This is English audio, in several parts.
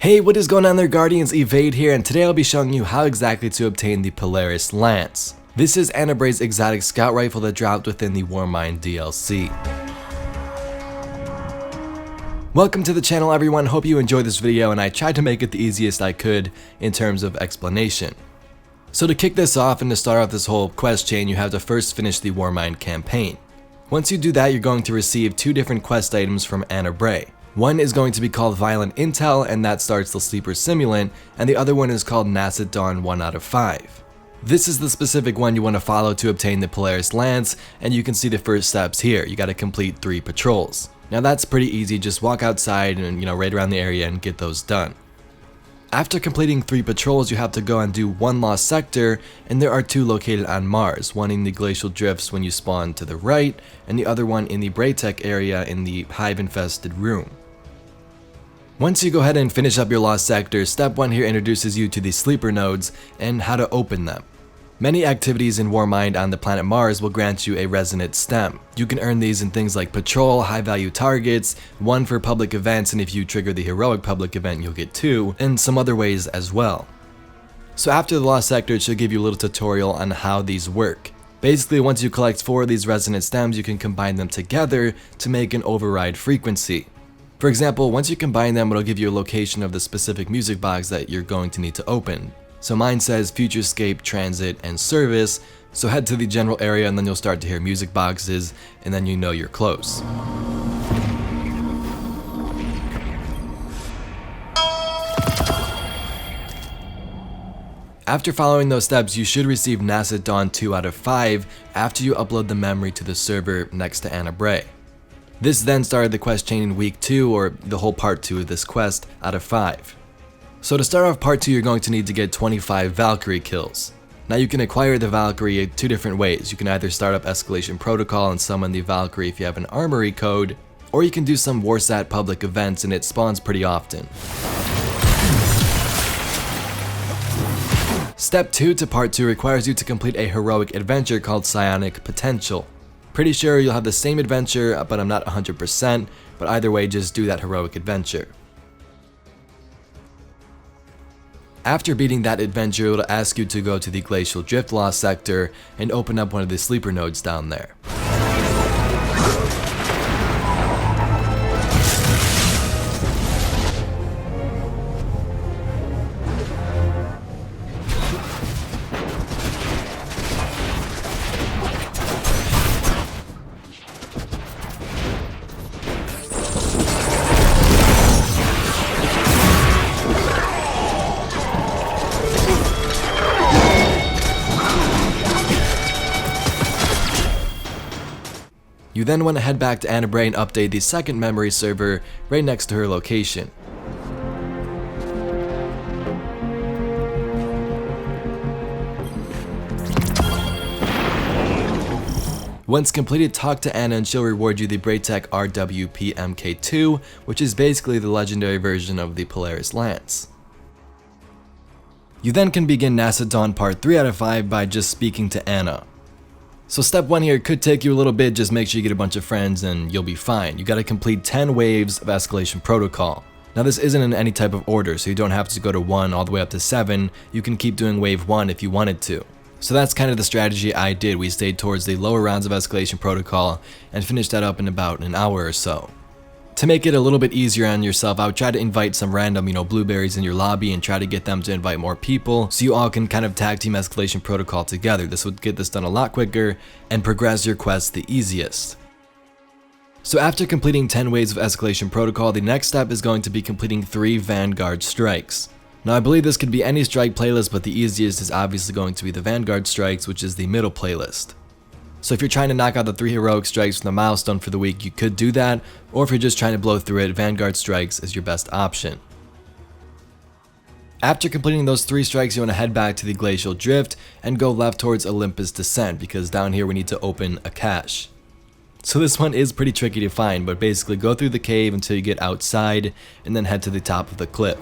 Hey, what is going on there, Guardians? Evade here, and today I'll be showing you how exactly to obtain the Polaris Lance. This is Bray's exotic scout rifle that dropped within the Warmind DLC. Welcome to the channel, everyone. Hope you enjoyed this video, and I tried to make it the easiest I could in terms of explanation. So to kick this off and to start off this whole quest chain, you have to first finish the Warmind campaign. Once you do that, you're going to receive two different quest items from Bray. One is going to be called Violent Intel, and that starts the Sleeper Simulant, and the other one is called Nascent Dawn 1 out of 5. This is the specific one you want to follow to obtain the Polaris Lance, and you can see the first steps here. You got to complete 3 patrols. Now that's pretty easy, just walk outside and right around the area and get those done. After completing 3 patrols, you have to go and do 1 lost sector, and there are 2 located on Mars, one in the glacial drifts when you spawn to the right, and the other one in the Bray Tech area in the hive-infested room. Once you go ahead and finish up your lost sector, step 1 here introduces you to the sleeper nodes and how to open them. Many activities in Warmind on the planet Mars will grant you a resonant stem. You can earn these in things like patrol, high value targets, 1 for public events, and if you trigger the heroic public event you'll get 2, and some other ways as well. So after the lost sector, it should give you a little tutorial on how these work. Basically, once you collect 4 of these resonant stems, you can combine them together to make an override frequency. For example, once you combine them, it'll give you a location of the specific music box that you're going to need to open. So mine says Futurescape, Transit, and Service, so head to the general area and then you'll start to hear music boxes, and then you know you're close. After following those steps, you should receive Nascent Dawn 2 out of 5 after you upload the memory to the server next to Bray. This then started the quest chain in week 2, or the whole part 2 of this quest, out of 5. So to start off part 2, you're going to need to get 25 Valkyrie kills. Now you can acquire the Valkyrie 2 different ways. You can either start up Escalation Protocol and summon the Valkyrie if you have an armory code, or you can do some Warsat public events and it spawns pretty often. Step 2 to part 2 requires you to complete a heroic adventure called Psionic Potential. Pretty sure you'll have the same adventure, but I'm not 100%, but either way, just do that heroic adventure. After beating that adventure, it'll ask you to go to the Glacial Drift Lost sector and open up one of the sleeper nodes down there. You then want to head back to Bray and update the second memory server right next to her location. Once completed, talk to Anna and she'll reward you the Bray Tech RWP MK2, which is basically the legendary version of the Polaris Lance. You then can begin Nascent Dawn Part 3 out of 5 by just speaking to Anna. So step 1 here could take you a little bit, just make sure you get a bunch of friends and you'll be fine. You gotta complete 10 waves of Escalation Protocol. Now this isn't in any type of order, so you don't have to go to 1 all the way up to 7, you can keep doing wave 1 if you wanted to. So that's kind of the strategy I did. We stayed towards the lower rounds of Escalation Protocol and finished that up in about an hour or so. To make it a little bit easier on yourself, I would try to invite some random, blueberries in your lobby and try to get them to invite more people so you all can kind of tag team Escalation Protocol together. This would get this done a lot quicker and progress your quest the easiest. So after completing 10 waves of Escalation Protocol, the next step is going to be completing 3 Vanguard strikes. Now I believe this could be any strike playlist, but the easiest is obviously going to be the Vanguard strikes, which is the middle playlist. So if you're trying to knock out the 3 heroic strikes from the milestone for the week, you could do that, or if you're just trying to blow through it, Vanguard strikes is your best option. After completing those 3 strikes, you want to head back to the Glacial Drift and go left towards Olympus Descent, because down here we need to open a cache. So this one is pretty tricky to find, but basically go through the cave until you get outside and then head to the top of the cliff.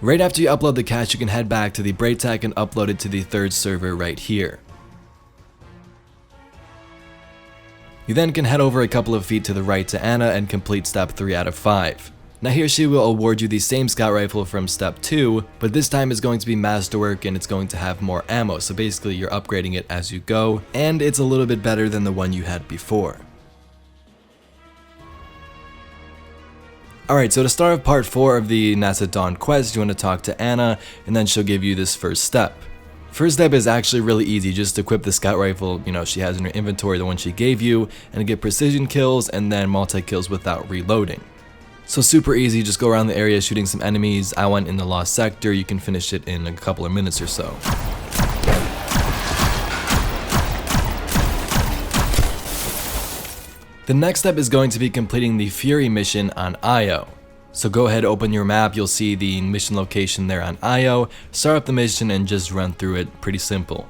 Right after you upload the cache, you can head back to the Bray tech and upload it to the third server right here. You then can head over a couple of feet to the right to Anna and complete step 3 out of 5. Now here she will award you the same scout rifle from step 2, but this time it's going to be masterwork and it's going to have more ammo, so basically you're upgrading it as you go, and it's a little bit better than the one you had before. Alright, so to start off part 4 of the Nascent Dawn quest, you want to talk to Anna, and then she'll give you this first step. First step is actually really easy, just equip the scout rifle, she has in her inventory, the one she gave you, and get precision kills and then multi-kills without reloading. So super easy, just go around the area shooting some enemies. I went in the lost sector, you can finish it in a couple of minutes or so. The next step is going to be completing the Fury mission on Io. So go ahead, open your map, you'll see the mission location there on Io, start up the mission and just run through it, pretty simple.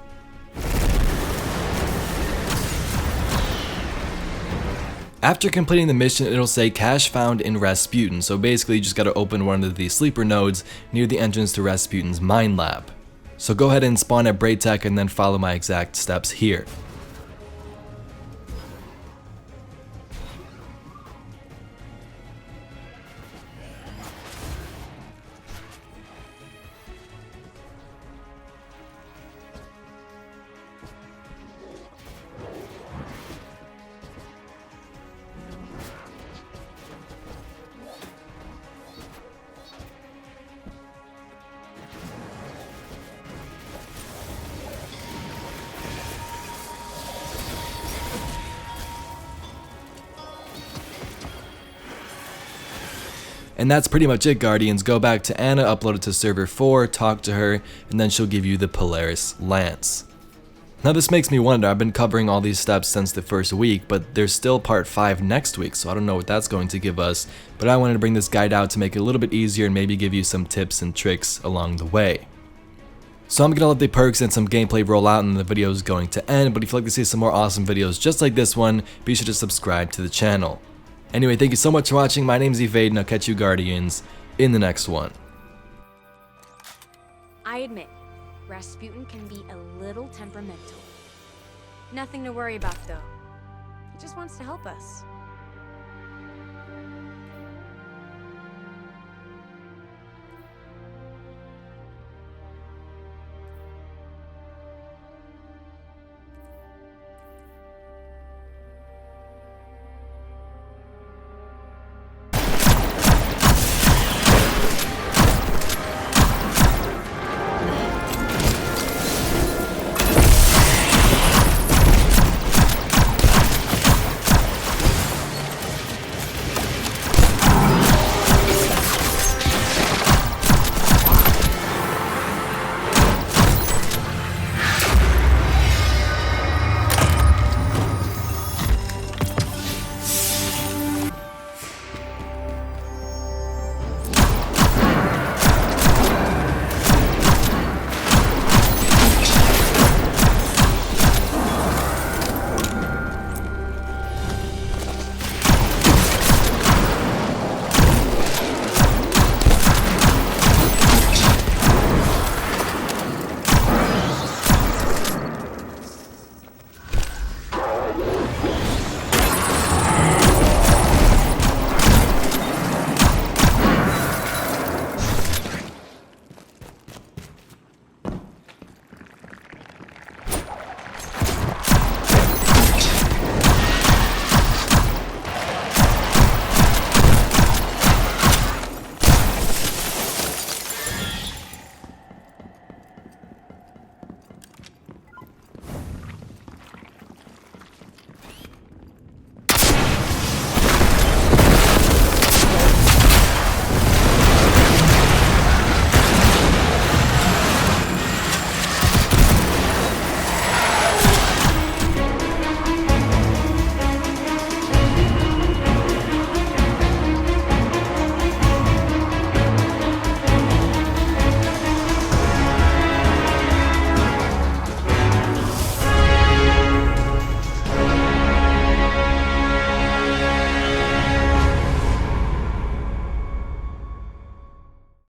After completing the mission, it'll say cache found in Rasputin, so basically you just gotta open one of the sleeper nodes near the entrance to Rasputin's mine lab. So go ahead and spawn at Bray Tech and then follow my exact steps here. And that's pretty much it, Guardians. Go back to Anna, upload it to server 4, talk to her, and then she'll give you the Polaris lance. Now this makes me wonder, I've been covering all these steps since the first week, but there's still part 5 next week, so I don't know what that's going to give us, but I wanted to bring this guide out to make it a little bit easier and maybe give you some tips and tricks along the way. So I'm gonna let the perks and some gameplay roll out and the video is going to end, but if you'd like to see some more awesome videos just like this one, be sure to subscribe to the channel. Anyway, thank you so much for watching. My name's Evade, and I'll catch you Guardians in the next one. I admit, Rasputin can be a little temperamental. Nothing to worry about though. He just wants to help us.